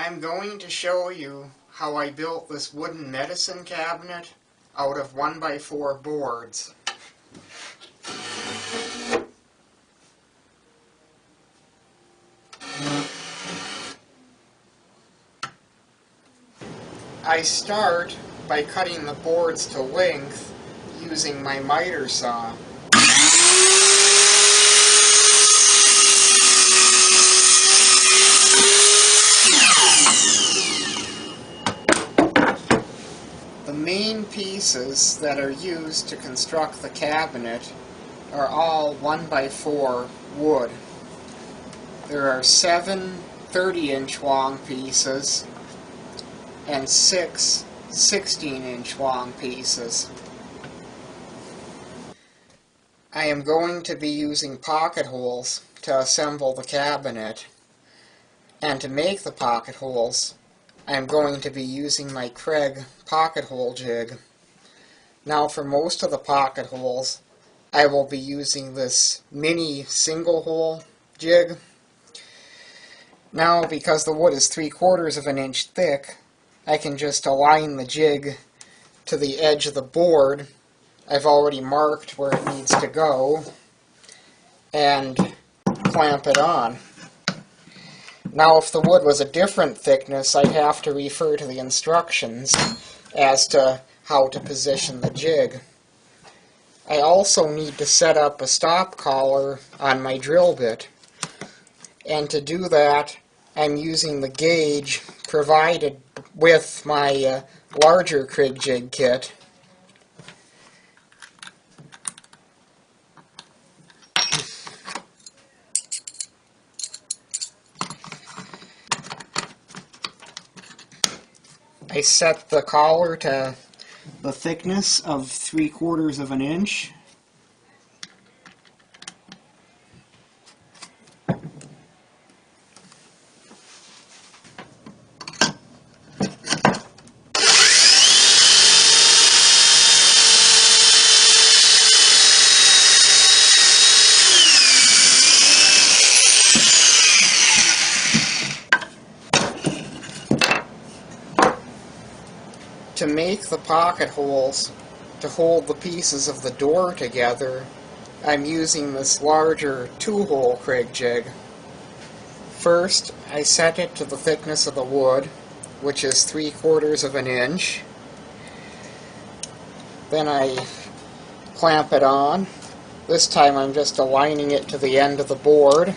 I'm going to show you how I built this wooden medicine cabinet out of 1x4 boards. I start by cutting the boards to length using my miter saw. The main pieces that are used to construct the cabinet are all 1x4 wood. There are 7 30-inch long pieces and 6 16-inch long pieces. I am going to be using pocket holes to assemble the cabinet, and to make the pocket holes I am going to be using my Craig pocket hole jig. Now for most of the pocket holes I will be using this mini single hole jig. Now because the wood is 3/4 of an inch thick, I can just align the jig to the edge of the board. I've already marked where it needs to go and clamp it on. Now if the wood was a different thickness, I'd have to refer to the instructions as to how to position the jig. I also need to set up a stop collar on my drill bit, and to do that I'm using the gauge provided with my larger Craig jig kit. I set the collar to the thickness of 3/4 of an inch. To make the pocket holes to hold the pieces of the door together, I'm using this larger 2-hole Craig jig. First, I set it to the thickness of the wood, which is 3/4 of an inch. Then I clamp it on. This time I'm just aligning it to the end of the board.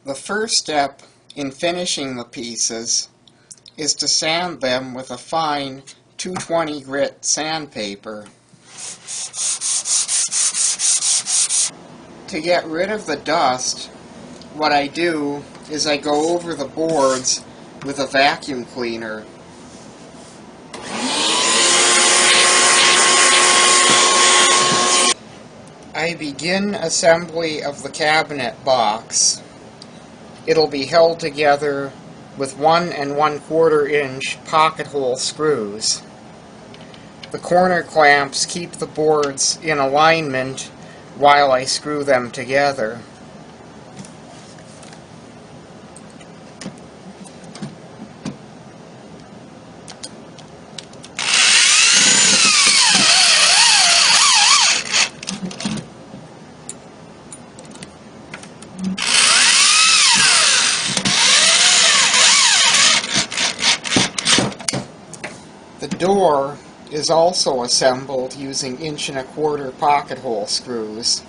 The first step in finishing the pieces is to sand them with a fine 220 grit sandpaper. To get rid of the dust, what I do is I go over the boards with a vacuum cleaner. I begin assembly of the cabinet box. It'll be held together with 1 1/4 inch pocket hole screws. The corner clamps keep the boards in alignment while I screw them together. The door is also assembled using 1 1/4 inch pocket hole screws,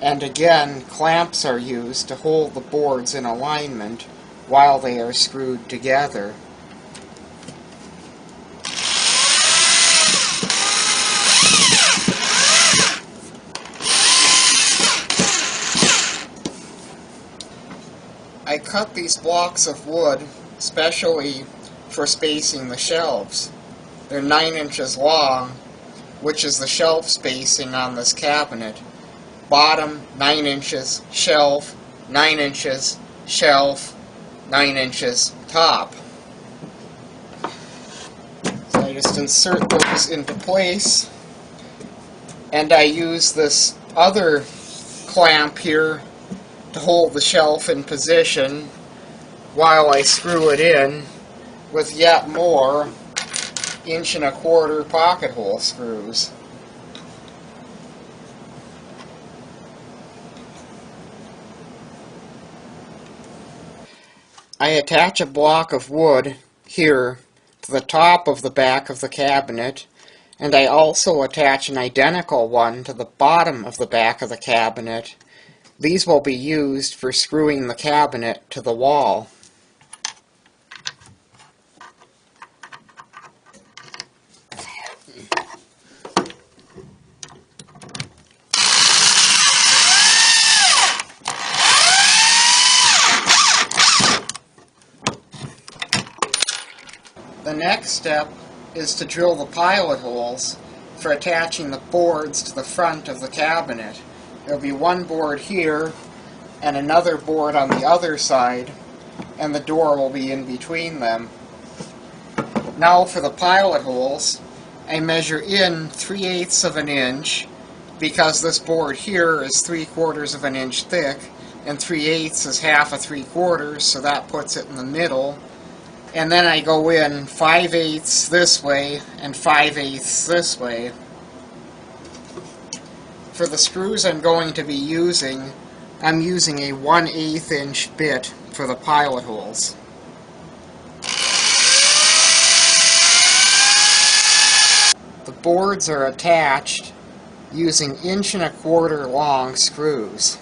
and again clamps are used to hold the boards in alignment while they are screwed together. I cut these blocks of wood specially for spacing the shelves. They're 9 inches long, which is the shelf spacing on this cabinet. Bottom 9 inches, shelf 9 inches, shelf 9 inches, top. So I just insert those into place, and I use this other clamp here to hold the shelf in position while I screw it in with yet more 1 1/4 inch pocket hole screws. I attach a block of wood here to the top of the back of the cabinet, and I also attach an identical one to the bottom of the back of the cabinet. These will be used for screwing the cabinet to the wall. The next step is to drill the pilot holes for attaching the boards to the front of the cabinet. There will be one board here and another board on the other side, and the door will be in between them. Now for the pilot holes, I measure in 3/8 of an inch, because this board here is 3/4 of an inch thick, and 3/8 is 1/2 of 3/4, so that puts it in the middle. And then I go in 5/8 this way and 5/8 this way. For the screws I'm going to be using, I'm using a 1/8 inch bit for the pilot holes. The boards are attached using 1 1/4 inch long screws.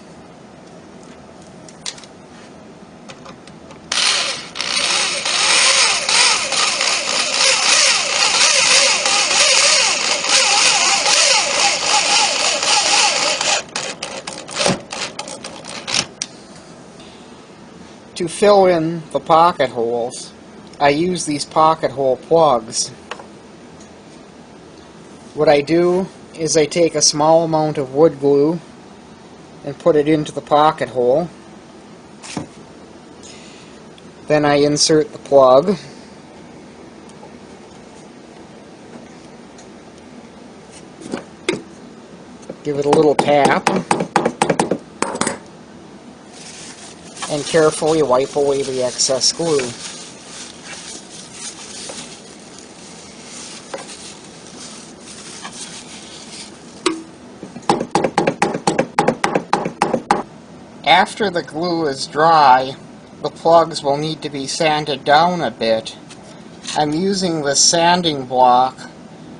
To fill in the pocket holes, I use these pocket hole plugs. What I do is I take a small amount of wood glue and put it into the pocket hole. Then I insert the plug. Give it a little tap, and carefully wipe away the excess glue. After the glue is dry, the plugs will need to be sanded down a bit. I'm using this sanding block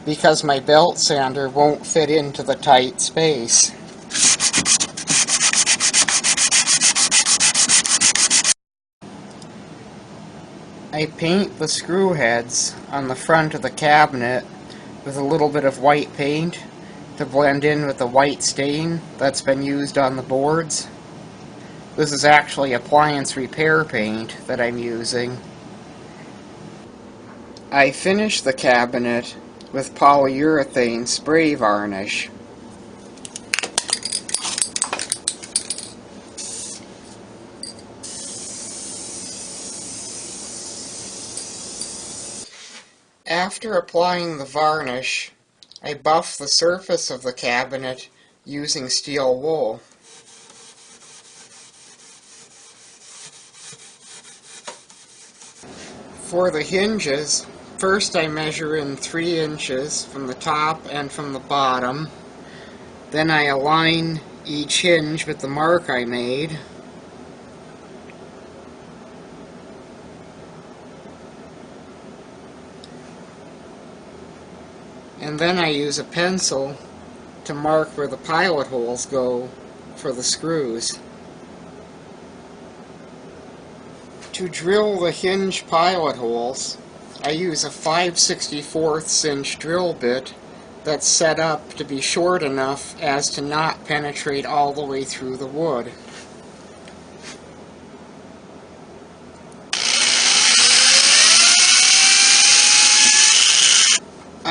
because my belt sander won't fit into the tight space. I paint the screw heads on the front of the cabinet with a little bit of white paint to blend in with the white stain that's been used on the boards. This is actually appliance repair paint that I'm using. I finish the cabinet with polyurethane spray varnish. After applying the varnish, I buff the surface of the cabinet using steel wool. For the hinges, first I measure in 3 inches from the top and from the bottom. Then I align each hinge with the mark I made. And then I use a pencil to mark where the pilot holes go for the screws. To drill the hinge pilot holes, I use a 5/64 inch drill bit that's set up to be short enough as to not penetrate all the way through the wood.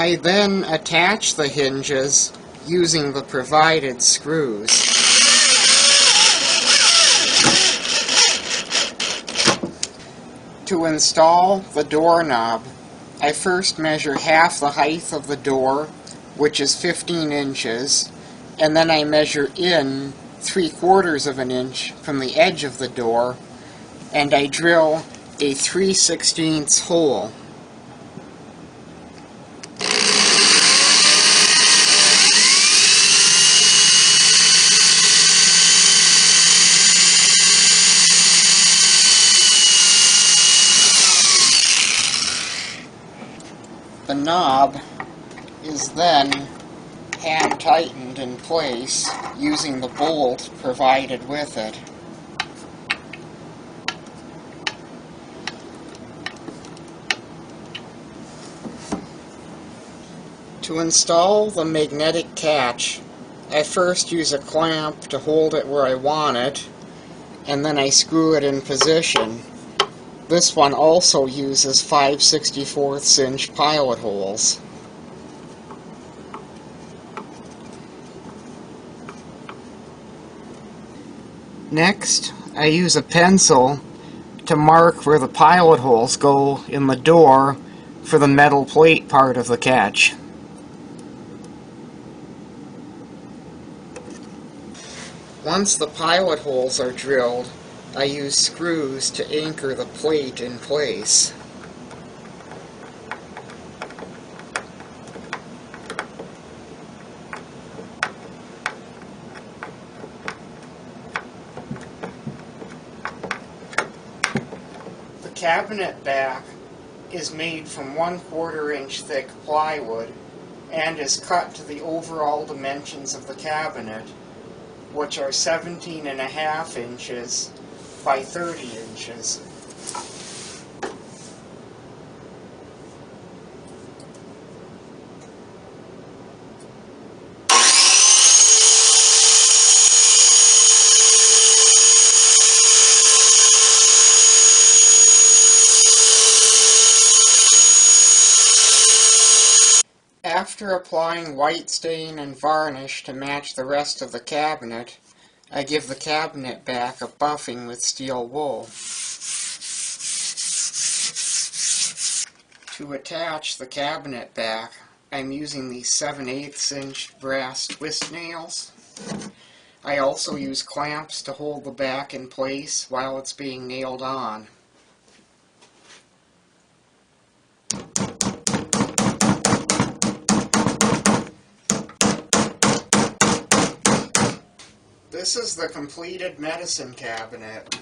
I then attach the hinges using the provided screws. To install the doorknob, I first measure half the height of the door, which is 15 inches, and then I measure in 3/4 of an inch from the edge of the door, and I drill a 3/16 hole. The knob is then hand tightened in place using the bolt provided with it. To install the magnetic catch, I first use a clamp to hold it where I want it, and then I screw it in position. This one also uses 5/64 inch pilot holes. Next, I use a pencil to mark where the pilot holes go in the door for the metal plate part of the catch. Once the pilot holes are drilled, I use screws to anchor the plate in place. The cabinet back is made from 1/4 inch thick plywood and is cut to the overall dimensions of the cabinet, which are 17.5 inches by 30 inches. After applying white stain and varnish to match the rest of the cabinet, I give the cabinet back a buffing with steel wool. To attach the cabinet back, I'm using these 7/8 inch brass twist nails. I also use clamps to hold the back in place while it's being nailed on. This is the completed medicine cabinet.